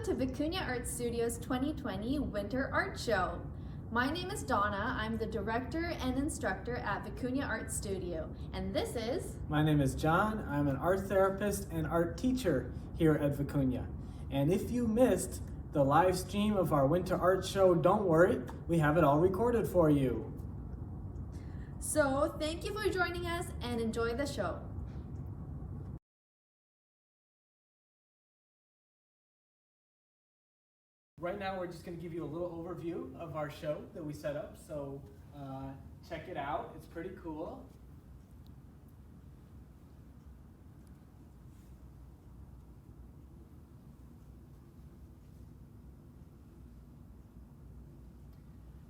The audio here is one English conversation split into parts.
to Vicuña Art Studio's 2020 Winter Art Show. My name is Donna. I'm the director and instructor at Vicuña Art Studio. And this is... My name is John. I'm an art therapist and art teacher here at Vicuña. And if you missed the live stream of our Winter Art Show, don't worry, we have it all recorded for you. So, thank you for joining us and enjoy the show. Right now, we're just going to give you a little overview of our show that we set up. So check it out. It's pretty cool.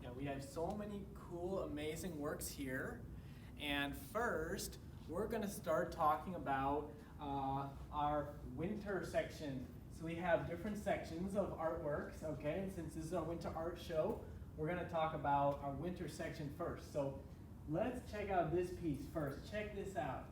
Yeah, we have so many cool, amazing works here. And first, we're going to start talking about our winter section. So we have different sections of artworks, okay? And since this is our winter art show, we're gonna talk about our winter section first. So let's check out this piece first. Check this out.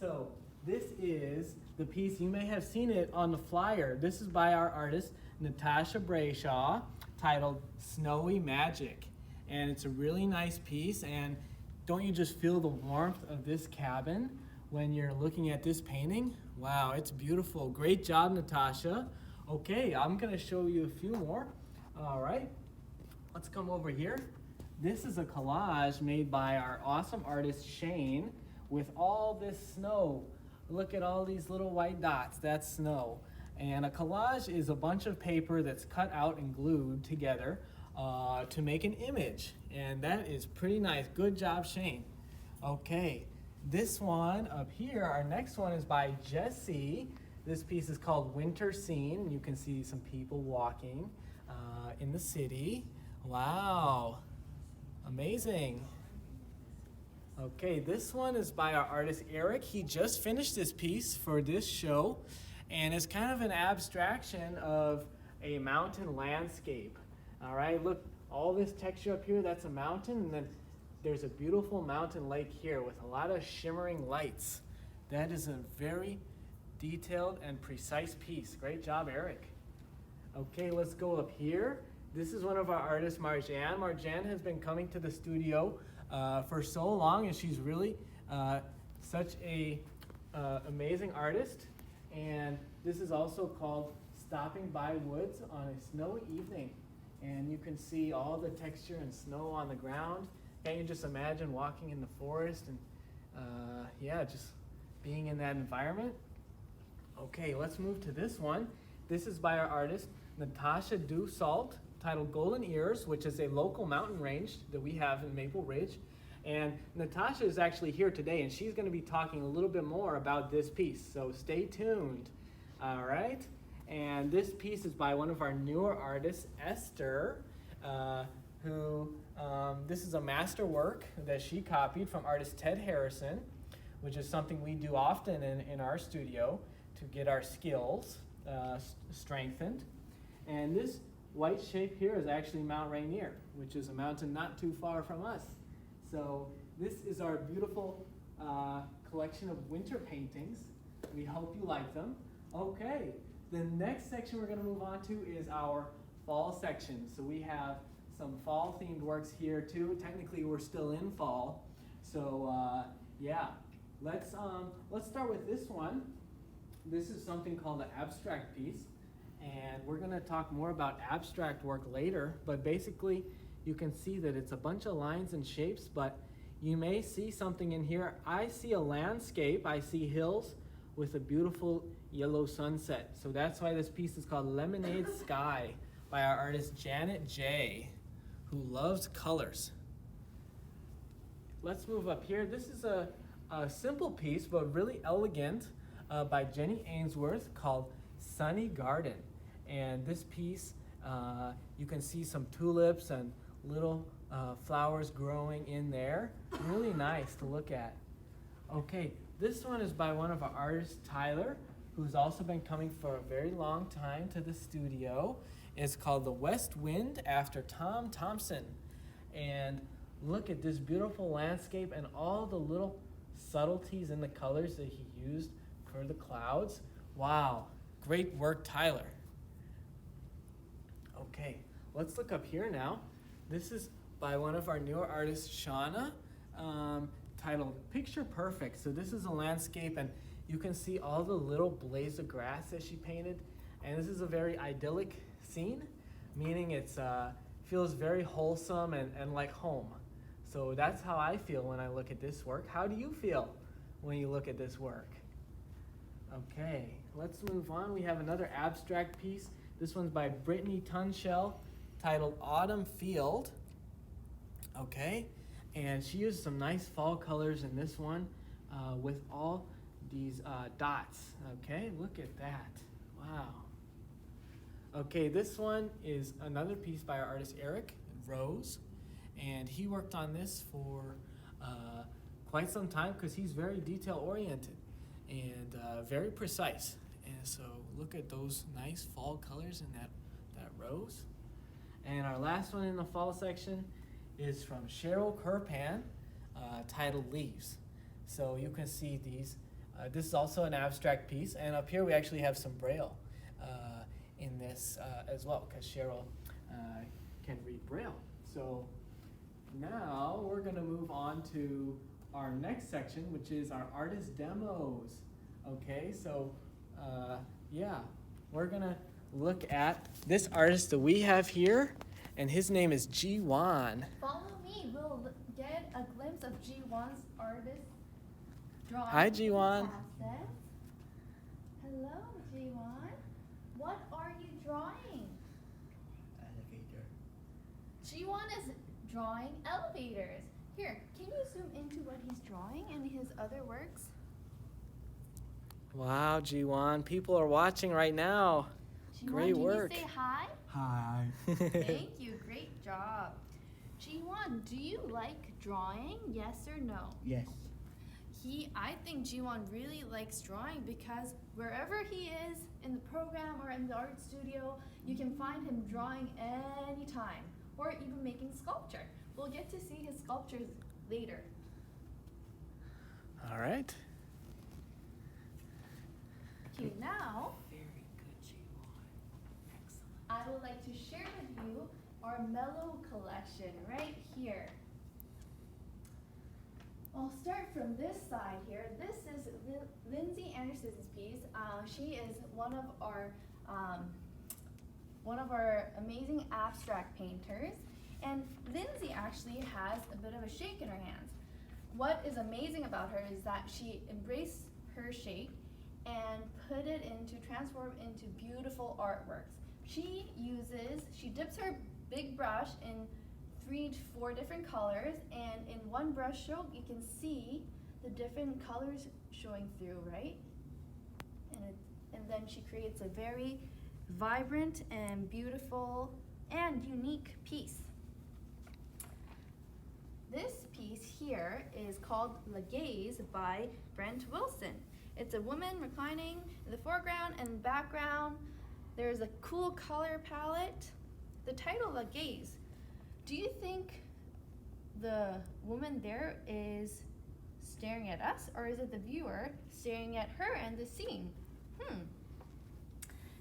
So this is the piece, you may have seen it on the flyer. This is by our artist, Natasha Brayshaw, titled Snowy Magic. And it's a really nice piece, and don't you just feel the warmth of this cabin when you're looking at this painting? Wow, it's beautiful. Great job, Natasha. Okay, I'm gonna show you a few more. All right, let's come over here. This is a collage made by our awesome artist, Shane, with all this snow. Look at all these little white dots, that's snow. And a collage is a bunch of paper that's cut out and glued together to make an image. And that is pretty nice. Good job, Shane. Okay. This one up here, our next one is by Jesse. This piece is called Winter Scene. You can see some people walking in the city. Wow, amazing. Okay, this one is by our artist Eric. He just finished this piece for this show, and it's kind of an abstraction of a mountain landscape. All right, look, all this texture up here, that's a mountain, and then there's a beautiful mountain lake here with a lot of shimmering lights. That is a very detailed and precise piece. Great job, Eric. Okay, let's go up here. This is one of our artists, Marjan. Marjan has been coming to the studio for so long, and she's really such a amazing artist. And this is also called Stopping by Woods on a Snowy Evening. And you can see all the texture and snow on the ground. Can't you just imagine walking in the forest and yeah, just being in that environment? Okay, let's move to this one. This is by our artist, Natasha Dussault, titled Golden Ears, which is a local mountain range that we have in Maple Ridge. And Natasha is actually here today, and she's gonna be talking a little bit more about this piece, so stay tuned, all right? And this piece is by one of our newer artists, Esther, this is a master work that she copied from artist Ted Harrison, which is something we do often in our studio to get our skills strengthened. And this white shape here is actually Mount Rainier, which is a mountain not too far from us. So this is our beautiful collection of winter paintings. We hope you like them. Okay, the next section we're gonna move on to is our fall section. So we have some fall themed works here too. Technically we're still in fall. So yeah, let's start with this one. This is something called an abstract piece. And we're gonna talk more about abstract work later, but basically you can see that it's a bunch of lines and shapes, but you may see something in here. I see a landscape, I see hills with a beautiful yellow sunset. So that's why this piece is called Lemonade Sky by our artist Janet J, who loves colors. Let's move up here. This is a simple piece, but really elegant by Jenny Ainsworth called Sunny Garden. And this piece, you can see some tulips and little flowers growing in there. Really nice to look at. Okay, this one is by one of our artists, Tyler, who's also been coming for a very long time to the studio. It's called The West Wind after Tom Thompson. And look at this beautiful landscape and all the little subtleties in the colors that he used for the clouds. Wow, great work, Tyler. Okay, let's look up here now. This is by one of our newer artists, Shauna, titled Picture Perfect. So this is a landscape, and you can see all the little blades of grass that she painted. And this is a very idyllic scene, meaning it's feels very wholesome and like home. So that's how I feel when I look at this work. How do you feel when you look at this work? Okay, let's move on. We have another abstract piece. This one's by Brittany Tunshell, titled Autumn Field. Okay, and she used some nice fall colors in this one with all these dots. Okay, look at that. Wow. Okay, this one is another piece by our artist Eric Rose, and he worked on this for quite some time because he's very detail oriented and very precise. And so look at those nice fall colors in that rose. And our last one in the fall section is from Cheryl Kirpan, titled Leaves. So you can see these. This is also an abstract piece, and up here we actually have some Braille in this as well, because Cheryl can read Braille. So now we're going to move on to our next section, which is our artist demos. Okay, so yeah, we're going to look at this artist that we have here, and his name is Ji-Wan. Follow me. We'll get a glimpse of Ji-Wan's artist drawing. Hi, Ji-Wan. Hello, Ji-Wan. What are you drawing? Elevator. Ji-Wan is drawing elevators. Here, can you zoom into what he's drawing and his other works? Wow, Ji-Wan, people are watching right now. Ji-Wan, Great work. Can you say hi? Hi. Thank you. Great job. Ji-Wan, do you like drawing? Yes or no? Yes. I think Ji-Wan really likes drawing because wherever he is in the program or in the art studio, you can find him drawing anytime or even making sculpture. We'll get to see his sculptures later. All right. Okay, now Very good, Ji-Wan. Excellent. I would like to share with you our Mellow collection right here. I'll start from this side here. This is Lindsay Anderson's piece. She is one of our amazing abstract painters, and Lindsay actually has a bit of a shake in her hands. What is amazing about her is that she embraced her shake and transform into beautiful artworks. She dips her big brush in 3 to 4 different colors, and in one brush stroke you can see the different colors showing through, right? And then she creates a very vibrant and beautiful and unique piece. This piece here is called La Gaze by Brent Wilson. It's a woman reclining in the foreground, and in the background there's a cool color palette. The title, La Gaze. Do you think the woman there is staring at us, or is it the viewer staring at her and the scene?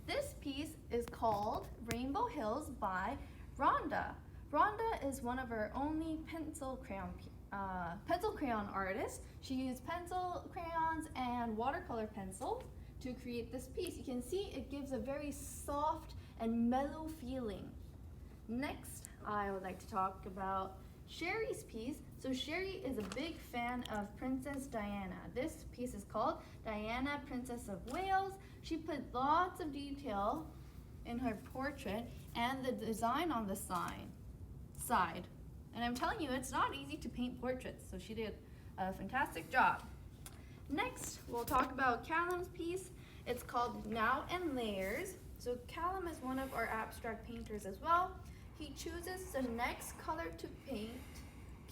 This piece is called Rainbow Hills by Rhonda. Rhonda is one of our only pencil crayon artists. She used pencil crayons and watercolor pencils to create this piece. You can see it gives a very soft and mellow feeling. Next, I would like to talk about Sherry's piece. So Sherry is a big fan of Princess Diana. This piece is called Diana, Princess of Wales. She put lots of detail in her portrait and the design on the side. And I'm telling you, it's not easy to paint portraits, so she did a fantastic job. Next, we'll talk about Callum's piece. It's called Now and Layers. So Callum is one of our abstract painters as well. He chooses the next color to paint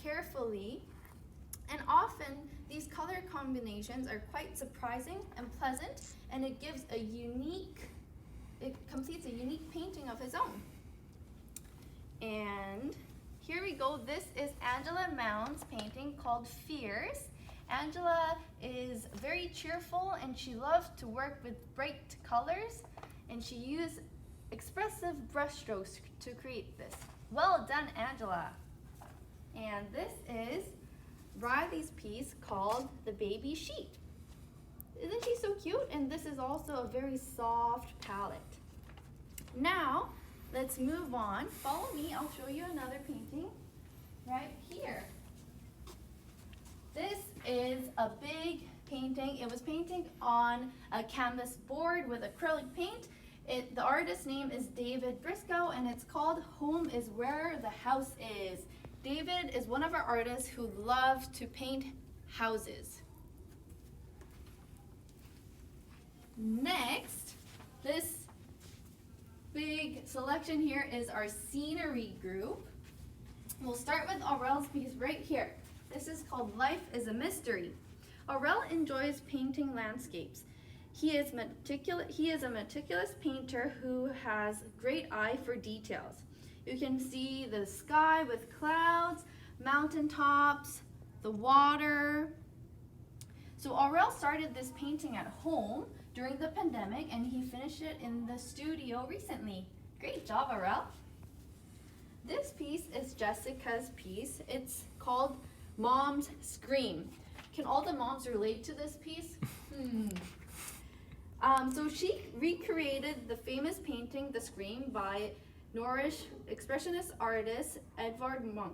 carefully, and often these color combinations are quite surprising and pleasant, and it completes a unique painting of his own. And here we go. This is Angela Mound's painting called Fierce. Angela is very cheerful, and she loves to work with bright colors, and she used expressive expressive brushstrokes to create this. Well done, Angela. And this is Riley's piece called The Baby Sheep. Isn't she so cute? And this is also a very soft palette. Now, let's move on. Follow me, I'll show you another painting right here. This is a big painting. It was painted on a canvas board with acrylic paint. The artist's name is David Briscoe, and it's called Home is Where the House Is. David is one of our artists who loves to paint houses. Next, this big selection here is our scenery group. We'll start with Aurel's piece right here. This is called Life is a Mystery. Aurel enjoys painting landscapes. He is a meticulous painter who has great eye for details. You can see the sky with clouds, mountaintops, the water. So Aurel started this painting at home during the pandemic, and he finished it in the studio recently. Great job, Aurel. This piece is Jessica's piece. It's called Mom's Scream. Can all the moms relate to this piece? So she recreated the famous painting, The Scream, by Norrish expressionist artist Edvard Munch.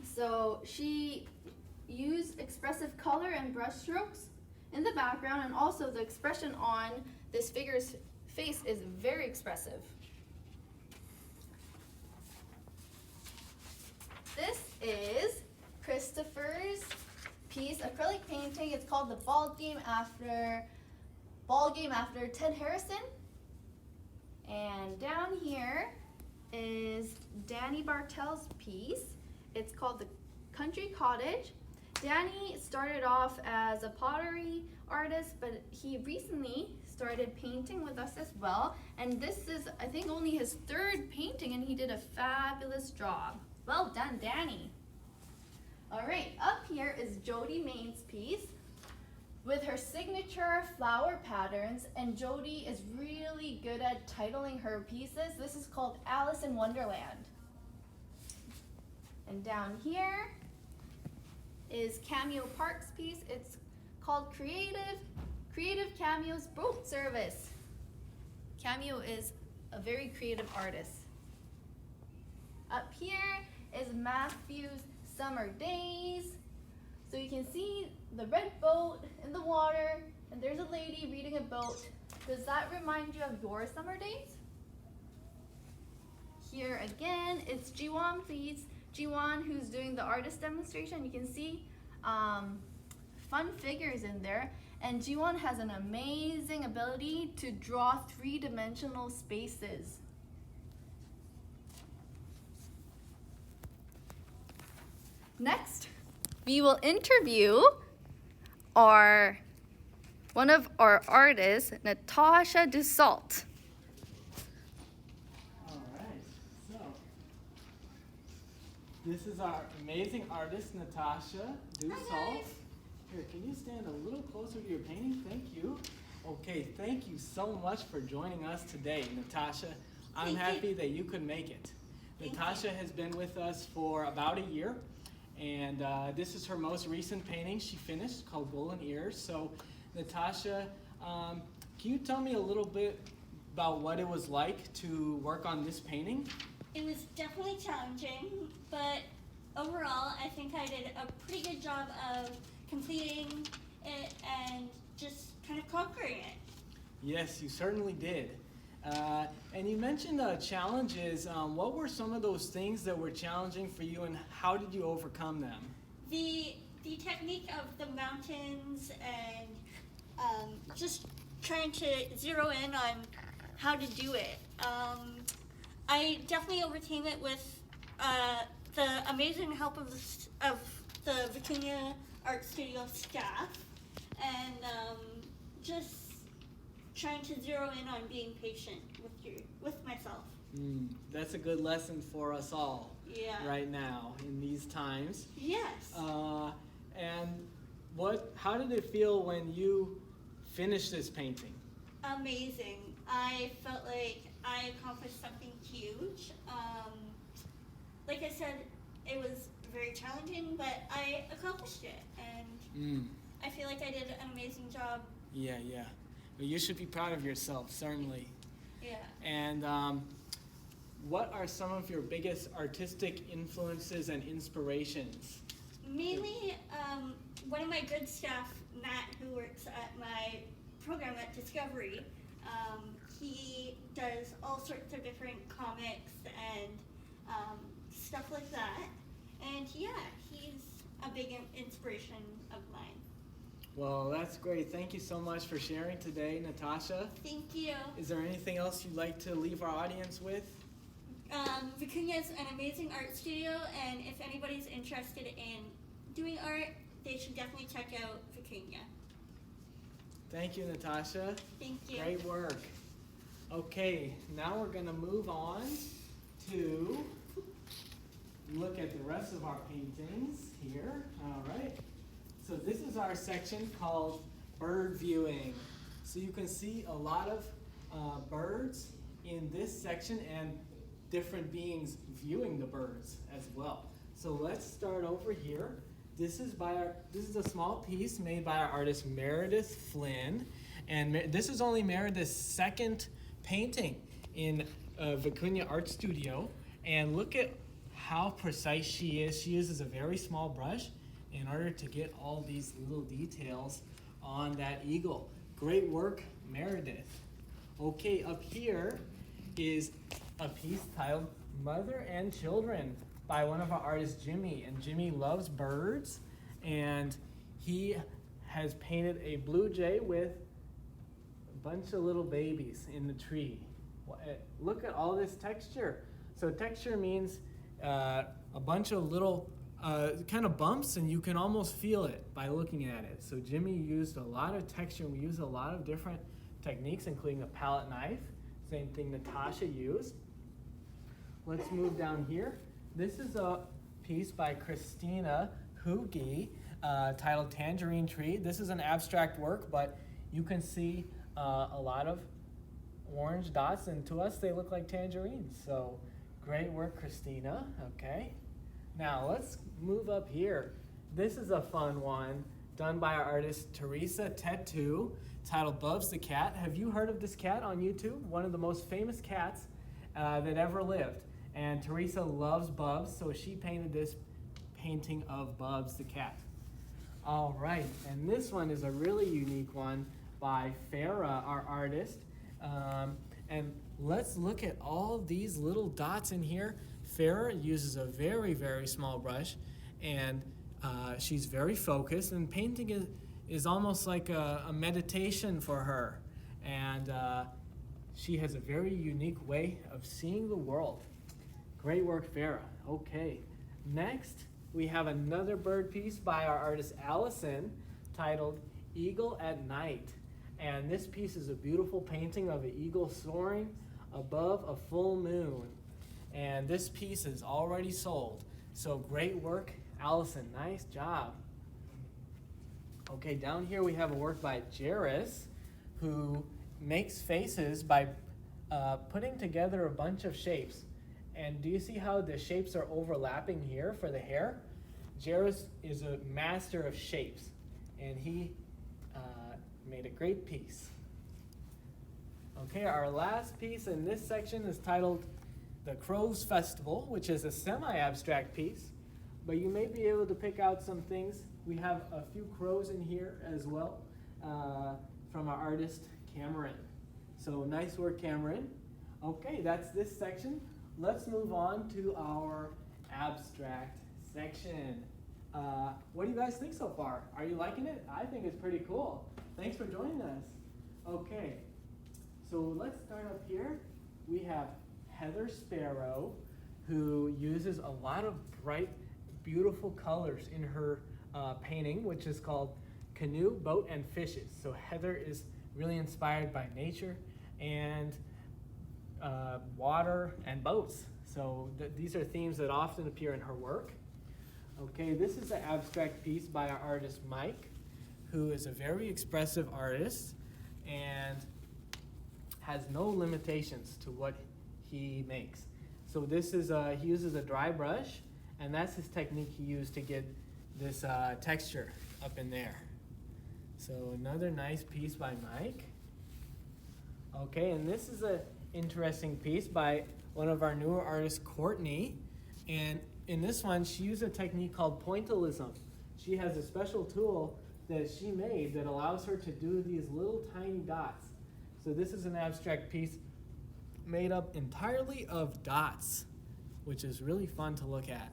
So she used expressive color and brushstrokes in the background, and also the expression on this figure's face is very expressive. This is Christopher's piece, acrylic painting. It's called The Ball Game After Ted Harrison. And down here is Danny Bartel's piece. It's called The Country Cottage. Danny started off as a pottery artist, but he recently started painting with us as well. And this is, I think, only his third painting, and he did a fabulous job. Well done, Danny. All right, up here is Jody Main's piece with her signature flower patterns, and Jody is really good at titling her pieces. This is called Alice in Wonderland. And down here is Cameo Park's piece. It's called Creative Cameo's Boat Service. Cameo is a very creative artist. Up here is Matthew's Summer Days. So you can see the red boat in the water, and there's a lady reading a boat. Does that remind you of your summer days? Here again, it's Jiwon, please. Jiwon, who's doing the artist demonstration. You can see fun figures in there. And Jiwon has an amazing ability to draw three-dimensional spaces. Next, we will interview one of our artists, Natasha Dussault. All right, so this is our amazing artist, Natasha Dussault. Here, can you stand a little closer to your painting? Thank you. Okay, thank you so much for joining us today, Natasha. I'm happy that you could make it. Natasha has been with us for about a year, and this is her most recent painting she finished called Golden Ears. So, Natasha, can you tell me a little bit about what it was like to work on this painting? It was definitely challenging, but overall, I think I did a pretty good job of completing it and just kind of conquering it. Yes, you certainly did. And you mentioned challenges. What were some of those things that were challenging for you, and how did you overcome them? The technique of the mountains and just trying to zero in on how to do it. I definitely overcame it with the amazing help of the Vicuña Art Studio staff, and just trying to zero in on being patient with myself. That's a good lesson for us all right now in these times. Yes. And how did it feel when you finished this painting? Amazing. I felt like I accomplished something huge. Like I said, it was very challenging, but I accomplished it, and I feel like I did an amazing job. Yeah. Well, you should be proud of yourself, certainly. Yeah. And what are some of your biggest artistic influences and inspirations? Mainly, one of my good staff, Matt, who works at my program at Discovery, he does all sorts of different comics and stuff like that. And yeah, he's a big inspiration of mine. Well, that's great. Thank you so much for sharing today, Natasha. Thank you. Is there anything else you'd like to leave our audience with? Vicuña is an amazing art studio, and if anybody's interested in doing art, they should definitely check out Vicuña. Thank you, Natasha. Thank you. Great work. Okay, now we're going to move on to look at the rest of our paintings here. All right. So this is our section called bird viewing. So you can see a lot of birds in this section and different beings viewing the birds as well. So let's start over here. This is a small piece made by our artist Meredith Flynn, and this is only Meredith's second painting in Vicuña Art Studio. And look at how precise she is. She uses a very small brush in order to get all these little details on that eagle. Great work, Meredith. Okay, up here is a piece titled Mother and Children by one of our artists, Jimmy. And Jimmy loves birds, and he has painted a blue jay with a bunch of little babies in the tree. Look at all this texture. So texture means a bunch of little kind of bumps, and you can almost feel it by looking at it. So Jimmy used a lot of texture, and we used a lot of different techniques, including a palette knife, same thing Natasha used. Let's move down here. This is a piece by Christina Hugi titled Tangerine Tree. This is an abstract work, but you can see a lot of orange dots, and to us they look like tangerines. So great work, Christina. Okay. Now let's move up here. This is a fun one done by our artist Teresa Tetu titled Bubs the Cat. Have you heard of this cat on YouTube? One of the most famous cats that ever lived. And Teresa loves Bubs, so she painted this painting of Bubs the cat. All right, and this one is a really unique one by Farah, our artist. And let's look at all these little dots in here. Farah uses a very, very small brush, and she's very focused, and painting is almost like a meditation for her. And she has a very unique way of seeing the world. Great work, Farah. Okay, next we have another bird piece by our artist Allison titled Eagle at Night. And this piece is a beautiful painting of an eagle soaring above a full moon. And this piece is already sold. So great work, Allison. Nice job. Okay, down here we have a work by Jairus, who makes faces by putting together a bunch of shapes. And do you see how the shapes are overlapping here for the hair? Jairus is a master of shapes, and he made a great piece. Okay, our last piece in this section is titled The Crows Festival, which is a semi-abstract piece, but you may be able to pick out some things. We have a few crows in here as well from our artist Cameron. So nice work, Cameron. Okay, that's this section. Let's move on to our abstract section. What do you guys think so far? Are you liking it? I think it's pretty cool. Thanks for joining us. Okay, so let's start up here. We have Heather Sparrow, who uses a lot of bright, beautiful colors in her painting, which is called Canoe, Boat, and Fishes. So Heather is really inspired by nature and water and boats. So these are themes that often appear in her work. Okay, this is an abstract piece by our artist Mike, who is a very expressive artist. And has no limitations to what he makes. So this is he uses a dry brush, and that's his technique he used to get this texture up in there. So another nice piece by Mike. Okay, and this is a interesting piece by one of our newer artists, Courtney. And in this one, she used a technique called pointillism. She has a special tool that she made that allows her to do these little tiny dots. So this is an abstract piece made up entirely of dots, which is really fun to look at.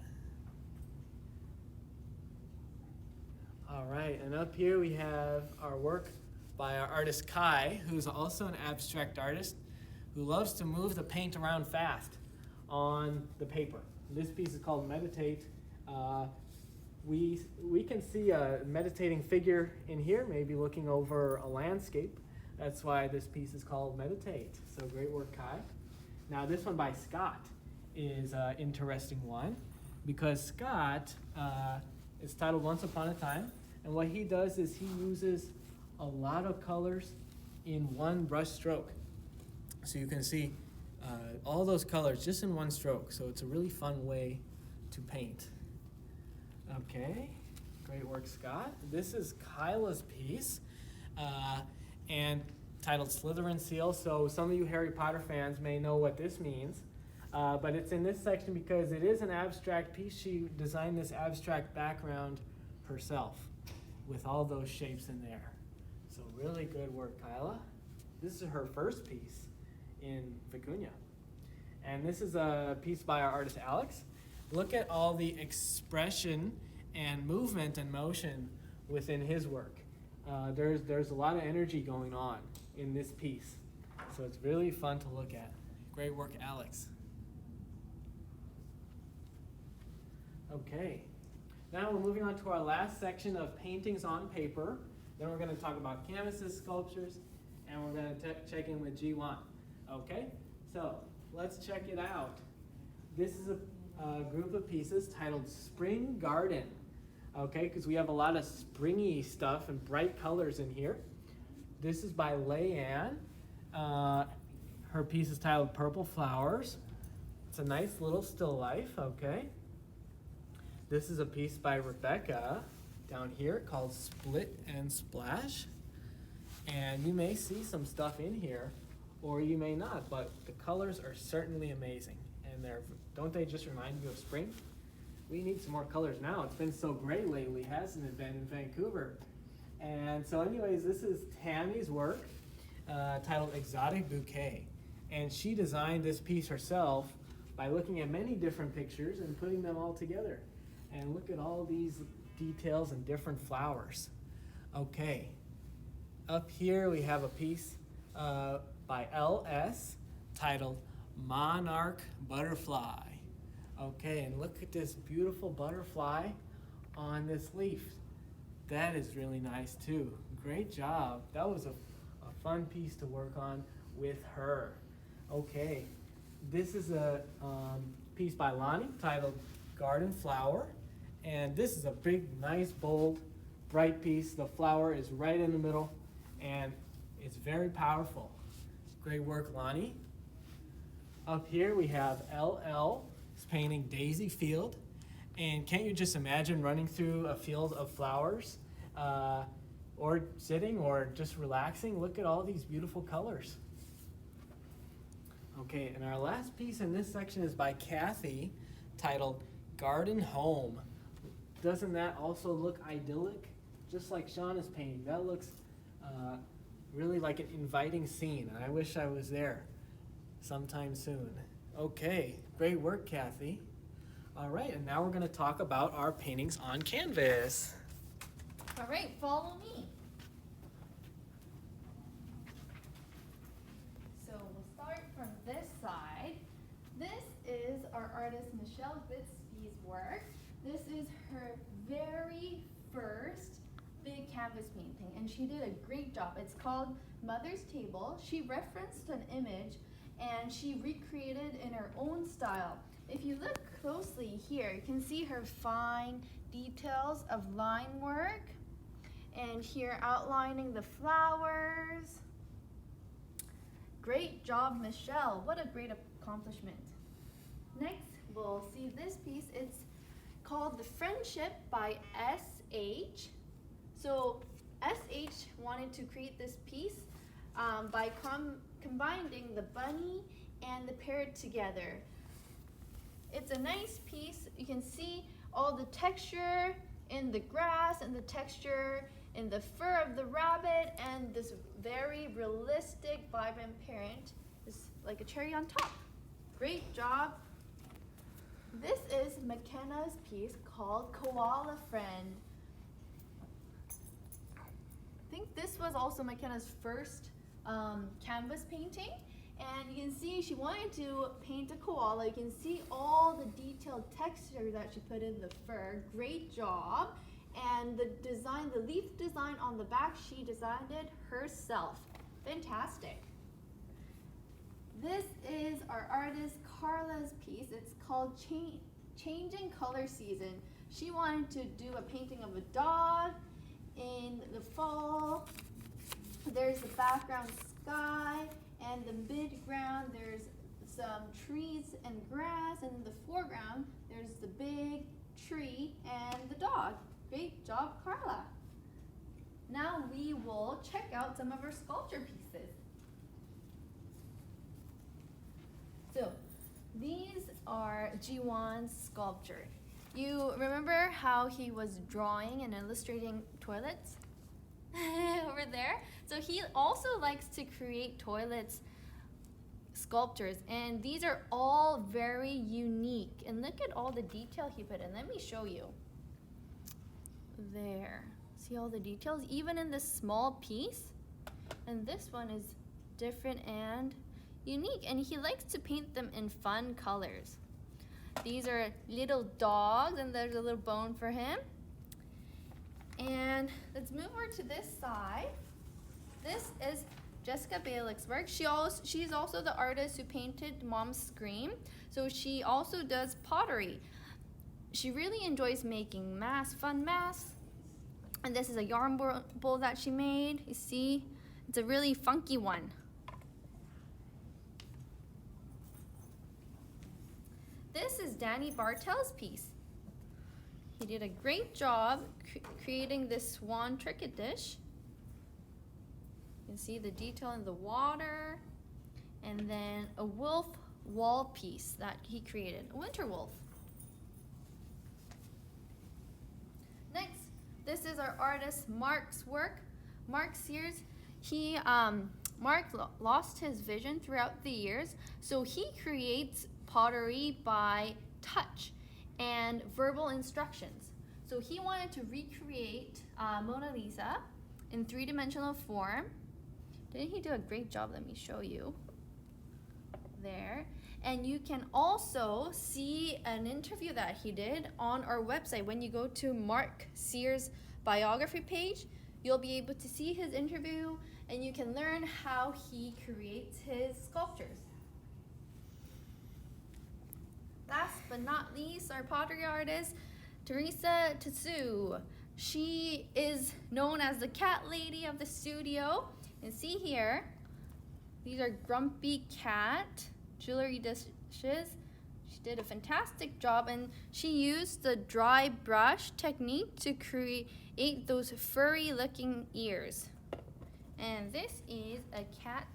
All right, and up here we have our work by our artist Kai, who's also an abstract artist who loves to move the paint around fast on the paper. This piece is called Meditate. We can see a meditating figure in here, maybe looking over a landscape. That's why this piece is called Meditate. So great work, Kai. Now this one by Scott is an interesting one because Scott is titled Once Upon a Time, and what he does is he uses a lot of colors in one brush stroke. So you can see all those colors just in one stroke. So it's a really fun way to paint. Okay, great work, Scott. This is Kyla's piece and titled Slytherin Seal. So some of you Harry Potter fans may know what this means, but it's in this section because it is an abstract piece. She designed this abstract background herself with all those shapes in there. So really good work, Kyla. This is her first piece in Vicuña. And this is a piece by our artist Alex. Look at all the expression and movement and motion within his work. There's a lot of energy going on in this piece. So it's really fun to look at. Great work, Alex. Okay, now we're moving on to our last section of paintings on paper. Then we're going to talk about canvases, sculptures, and we're going to check in with G1. Okay, so let's check it out. This is a group of pieces titled Spring Garden. Okay, because we have a lot of springy stuff and bright colors in here. This is by Leanne. Her piece is titled Purple Flowers. It's a nice little still life, okay. This is a piece by Rebecca down here called Split and Splash. And you may see some stuff in here, or you may not, but the colors are certainly amazing. And don't they just remind you of spring? We need some more colors now. It's been so gray lately, hasn't it been in Vancouver? And so anyways, this is Tammy's work titled Exotic Bouquet. And she designed this piece herself by looking at many different pictures and putting them all together. And look at all these details and different flowers. Okay, up here we have a piece by L.S. titled Monarch Butterfly. Okay, and look at this beautiful butterfly on this leaf. That is really nice too. Great job. That was a fun piece to work on with her. Okay, this is a piece by Lonnie titled Garden Flower. And this is a big, nice, bold, bright piece. The flower is right in the middle, and it's very powerful. Great work, Lonnie. Up here we have LL is painting Daisy Field. And can't you just imagine running through a field of flowers or sitting or just relaxing? Look at all these beautiful colors. Okay, and our last piece in this section is by Kathy titled Garden Home. Doesn't that also look idyllic? Just like Sean is painting. That looks really like an inviting scene. I wish I was there sometime soon. Okay, great work, Kathy. All right, and now we're going to talk about our paintings on canvas. All right, follow me. So we'll start from this side. This is our artist Michelle Bitsby's work. This is her very first big canvas painting, and she did a great job. It's called Mother's Table. She referenced an image, and she recreated in her own style. If you look closely here, you can see her fine details of line work, and here outlining the flowers. Great job, Michelle. What a great accomplishment. Next, we'll see this piece. It's called The Friendship by S.H. So S.H. wanted to create this piece by combining the bunny and the parrot together. It's a nice piece. You can see all the texture in the grass and the texture in the fur of the rabbit, and this very realistic, vibrant parrot is like a cherry on top. Great job. This is McKenna's piece called Koala Friend. I think this was also McKenna's first canvas painting. And you can see she wanted to paint a koala. You can see all the detailed texture that she put in the fur. Great job. And the design, the leaf design on the back, she designed it herself. Fantastic. This is our artist Carla's piece. It's called Changing Color Season. She wanted to do a painting of a dog in the fall. There's the background sky, and the midground there's some trees and grass, and in the foreground there's the big tree and the dog. Great job, Carla. Now we will check out some of our sculpture pieces. So these are Jiwon's sculpture. You remember how he was drawing and illustrating toilets over there? So he also likes to create toilets sculptures, and these are all very unique. And look at all the detail he put in. Let me show you. There. See all the details, even in this small piece? And this one is different and unique, and he likes to paint them in fun colors. These are little dogs, and there's a little bone for him. And let's move over to this side. This is Jessica Balick's work. She's also the artist who painted Mom's Scream. So she also does pottery. She really enjoys making fun masks. And this is a yarn bowl that she made. You see, it's a really funky one. This is Danny Bartel's piece. He did a great job creating this swan trinket dish. You can see the detail in the water, and then a wolf wall piece that he created, a winter wolf. Next, this is our artist Mark's work. Mark Sears, Mark lost his vision throughout the years, so he creates pottery by touch and verbal instructions. So he wanted to recreate Mona Lisa in three-dimensional form. Didn't he do a great job? Let me show you. There. And you can also see an interview that he did on our website. When you go to Mark Sears' biography page, you'll be able to see his interview, and you can learn how he creates his sculptures. Last but not least, our pottery artist, Teresa Tsu. She is known as the cat lady of the studio. And see here, these are Grumpy Cat jewelry dishes. She did a fantastic job, and she used the dry brush technique to create those furry looking ears. And this is a cat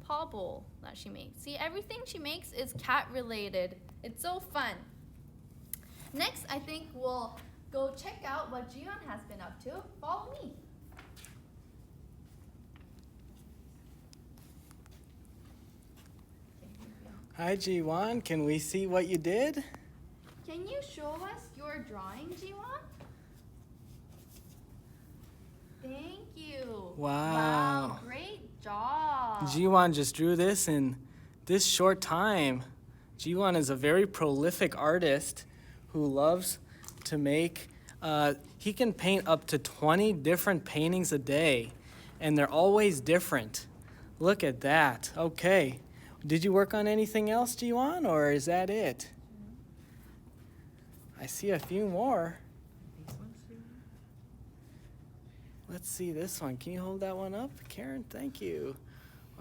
paw bowl that she makes. See, everything she makes is cat related. It's so fun. Next, I think we'll go check out what Jiwon has been up to. Follow me. Hi, Jiwon. Can we see what you did? Can you show us your drawing, Jiwon? Thank you. Wow. Great job. Jiwon just drew this in this short time. Jiwon is a very prolific artist who loves to make, he can paint up to 20 different paintings a day, and they're always different. Look at that. Okay. Did you work on anything else, Jiwon, or is that it? I see a few more. Let's see this one. Can you hold that one up? Karen, thank you.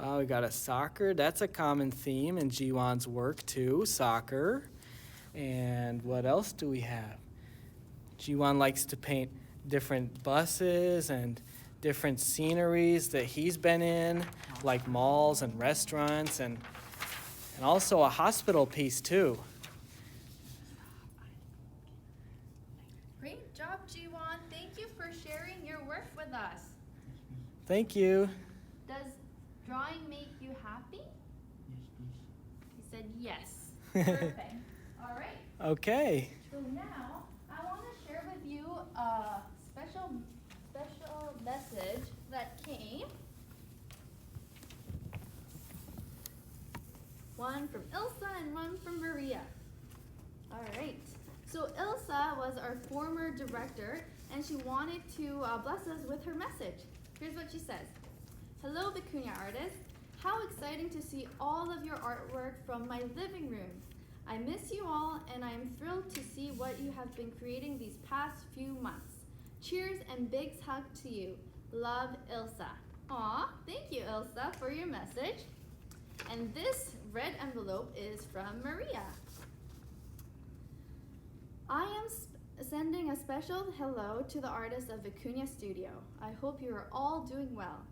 Wow, we got a soccer. That's a common theme in Jiwon's work too, soccer. And what else do we have? Jiwon likes to paint different buses and different sceneries that he's been in, like malls and restaurants, and also a hospital piece too. Great job, Jiwon. Thank you for sharing your work with us. Thank you. Does drawing make you happy? He said yes. Okay. Perfect. All right. So now I want to share with you a special message that came. One from Ilsa and one from Maria. All right. So Ilsa was our former director, and she wanted to bless us with her message. Here's what she says. Hello, Vicuña artists. How exciting to see all of your artwork from my living room. I miss you all, and I am thrilled to see what you have been creating these past few months. Cheers and big hug to you. Love, Ilsa. Aw, thank you, Ilsa, for your message. And this red envelope is from Maria. I am sending a special hello to the artists of Vicuña Studio. I hope you are all doing well.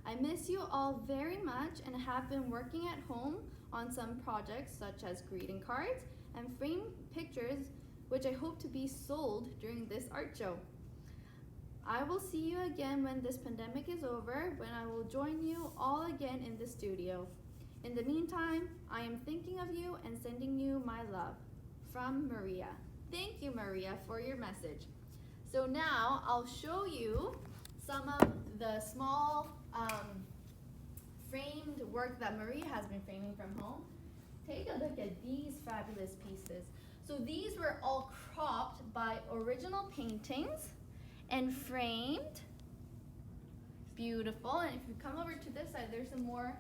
I miss you all very much and have been working at home on some projects such as greeting cards and framed pictures, which I hope to be sold during this art show. I will see you again when this pandemic is over, when I will join you all again in the studio. In the meantime, I am thinking of you and sending you my love. From Maria. Thank you, Maria, for your message. So now I'll show you some of the small framed work that Maria has been framing from home. Take a look at these fabulous pieces. So these were all cropped by original paintings and framed. Beautiful. And if you come over to this side, there's some more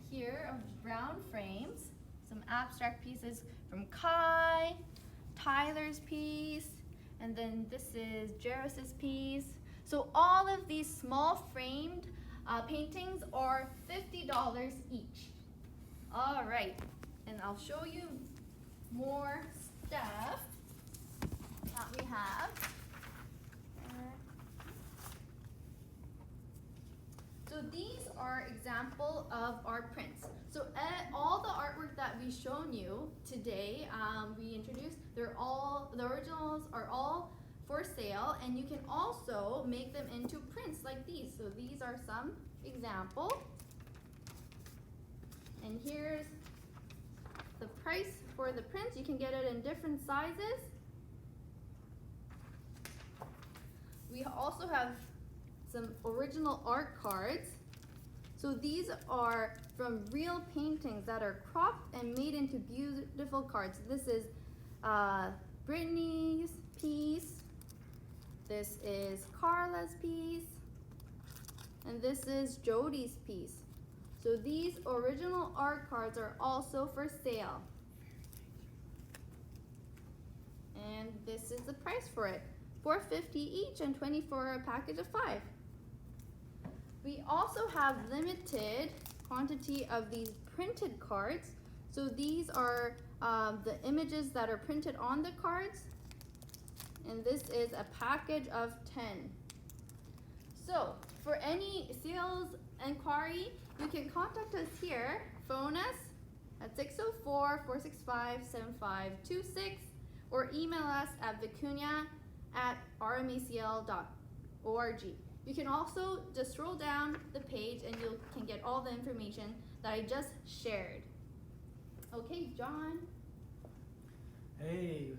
here of brown frames, some abstract pieces from Kai, Tyler's piece, and then this is Jairus's piece. So all of these small framed paintings are $50 each. All right, and I'll show you more stuff that we have. So these are example of our prints. So all the artwork that we've shown you today, we introduced, the originals are all for sale, and you can also make them into prints like these. So these are some examples. And here's the price for the prints. You can get it in different sizes. We also have some original art cards. So these are from real paintings that are cropped and made into beautiful cards. This is Brittany's piece. This is Carla's piece. And this is Jody's piece. So these original art cards are also for sale. And this is the price for it. $4.50 each and $20 for a package of 5. We also have limited quantity of these printed cards. So these are the images that are printed on the cards. And this is a package of 10. So for any sales inquiry, you can contact us here. Phone us at 604-465-7526 or email us at vicuña@rmacl.org. You can also just scroll down the page and you can get all the information that I just shared. Okay, John. Hey,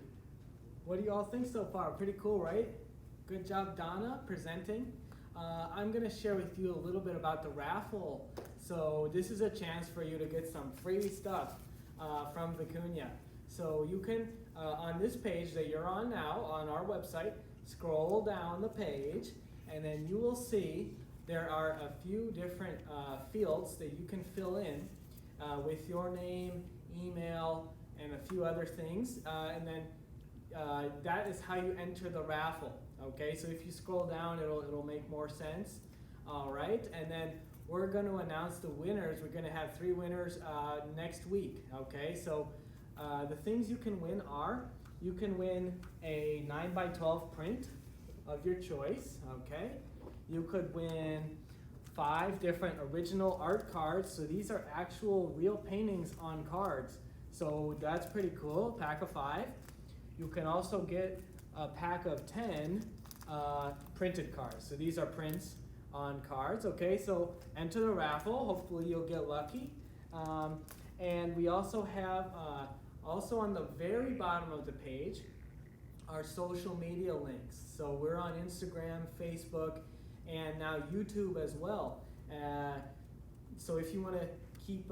what do you all think so far? Pretty cool, right? Good job, Donna, presenting. I'm gonna share with you a little bit about the raffle. So this is a chance for you to get some free stuff from Vicuña. So you can, on this page that you're on now, on our website, scroll down the page, and then you will see there are a few different fields that you can fill in with your name, email, and a few other things. And then that is how you enter the raffle. Okay, so if you scroll down, it'll make more sense. All right, and then we're going to announce the winners. We're going to have 3 winners next week. Okay, so the things you can win are, you can win a 9x12 print of your choice. Okay, you could win 5 different original art cards. So these are actual real paintings on cards. So that's pretty cool, pack of 5. You can also get a pack of 10 printed cards. So these are prints on cards. Okay, so enter the raffle. Hopefully you'll get lucky. And we also have, also on the very bottom of the page, our social media links. So we're on Instagram, Facebook, and now YouTube as well. So if you want to keep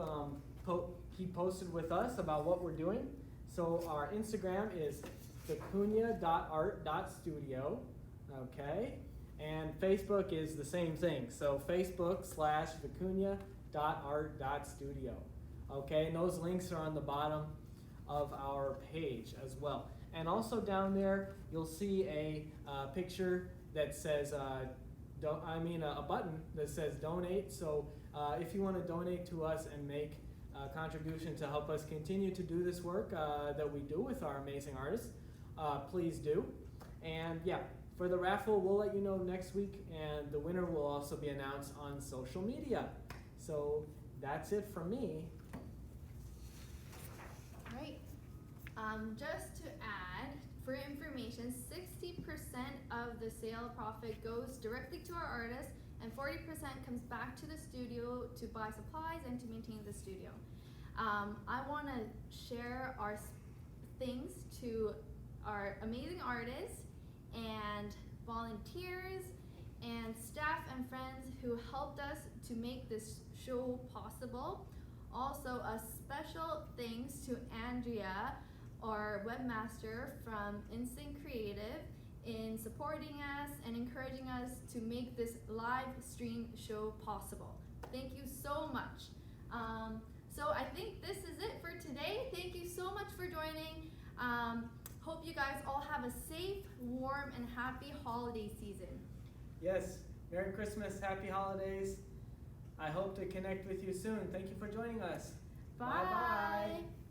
posted with us about what we're doing, so our Instagram is vicuña.art.studio, okay? And Facebook is the same thing. So Facebook/vicuña.art.studio, okay? And those links are on the bottom of our page as well. And also down there, you'll see a picture that says, a button that says donate. So if you want to donate to us and make a contribution to help us continue to do this work that we do with our amazing artists, please do. And yeah, for the raffle, we'll let you know next week, and the winner will also be announced on social media. So that's it from me. Right. Just to add, for information, 60% of the sale profit goes directly to our artists, and 40% comes back to the studio to buy supplies and to maintain the studio. I want to share our things to our amazing artists and volunteers and staff and friends who helped us to make this show possible. Also, a special thanks to Andrea, our webmaster from Instant Creative, in supporting us and encouraging us to make this live stream show possible. Thank you so much. So I think this is it for today. Thank you so much for joining. Hope you guys all have a safe, warm, and happy holiday season. Yes, Merry Christmas, Happy Holidays. I hope to connect with you soon. Thank you for joining us. Bye. Bye-bye.